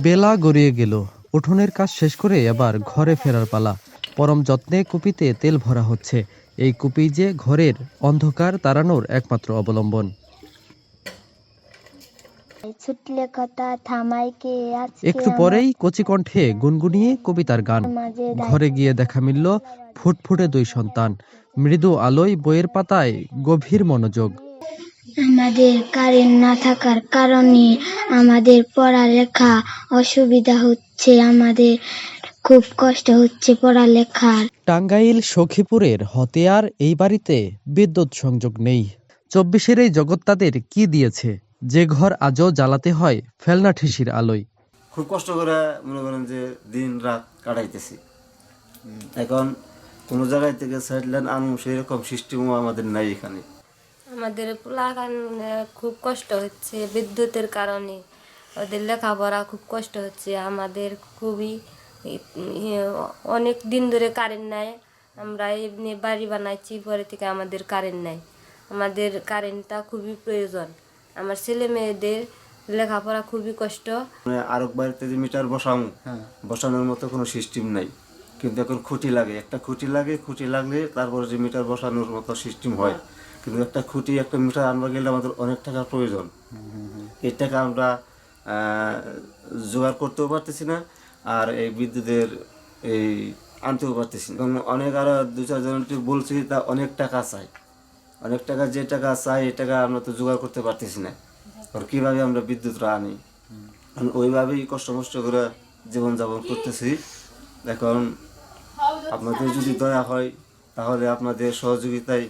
বেলা গড়িয়ে গেল, উঠোনের কাজ শেষ করে এবার ঘরে ফেরার পালা। পরম যত্নে কুপিতে তেল ভরা হচ্ছে। এই কুপি যে ঘরের অন্ধকার তাড়ানোর একমাত্র অবলম্বন। একটু পরেই কচি কণ্ঠে গুনগুনিয়ে কবিতার গান। ঘরে গিয়ে দেখা মিলল ফুটফুটে দুই সন্তান। মৃদু আলোয় বইয়ের পাতায় গভীর মনোযোগ। আমাদের কারেন্ট না থাকার কারণে আমাদের পড়ালেখা অসুবিধা হচ্ছে, আমাদের খুব কষ্ট হচ্ছে পড়ালেখার। টাঙ্গাইল সখীপুরের হতেয়ার এই বাড়িতে বিদ্যুৎ সংযোগ নেই। 24-এর এই জগৎ তাদের কি দিয়েছে, যে ঘর আজও জ্বালাতে হয় ফেলনা ঠিসির আলোয়। খুব কষ্ট করে মনে করেন যে দিন রাত কাটাইতেছি। এখন কোনো জায়গায় থেকে সাইডলাইন আনবো সেরকম সিস্টেমও আমাদের নাই এখানে। আমাদের খুব কষ্ট হচ্ছে বিদ্যুতের কারণে, ওদের লেখাপড়া খুব কষ্ট হচ্ছে। আমাদের খুবই অনেক দিন ধরে কারেন্ট নাই, আমরা এমনি বাড়ি বানাইছি, পরে থেকে আমাদের কারেন্ট নাই। আমাদের কারেন্টটা খুবই প্রয়োজন, আমার ছেলে মেয়েদের লেখাপড়া খুবই কষ্ট। আরেক বাড়িতে যে মিটার বসানোর মতো কোনো সিস্টেম নাই, কিন্তু এখন খুঁটি লাগে, একটা খুঁটি লাগে, খুঁটি লাগলে তারপরে যে মিটার বসানোর মতো সিস্টেম হয়। কিন্তু একটা খুঁটি একটা মিটার আনবা গেলে আমাদের অনেক টাকার প্রয়োজন। এই টাকা আমরা জোগাড় করতেও পারতেছি না, আর এই বিদ্যুতের এই আনতেও পারতেছি না। অনেক আরো 2-4 জন বলছি, তা অনেক টাকা চাই, অনেক টাকা, যে টাকা চাই এই টাকা আমরা তো জোগাড় করতে পারতেছি না। আর কীভাবে আমরা বিদ্যুৎটা আনি, ওইভাবেই কষ্ট করে জীবনযাপন করতেছি। এখন আপনাদের যদি দয়া হয় তাহলে আপনাদের সহযোগিতায়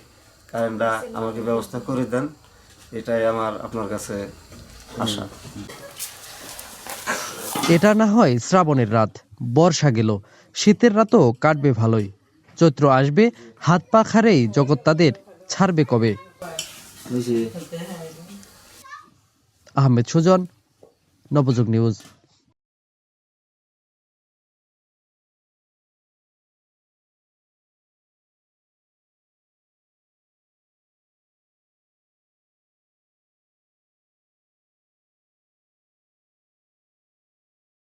কারেন্টটা আমাকে ব্যবস্থা করে দেন, এটাই আমার আপনার কাছে আশা। এটা না হয় শ্রাবণের রাত, বর্ষা গেল, শীতের রাতও কাটবে ভালোই। চৈত্র আসবে, হাত পা খারেই জগৎ তাদের ছাড়বে কবে। আহমেদ সুজন, নবযুগ নিউজ।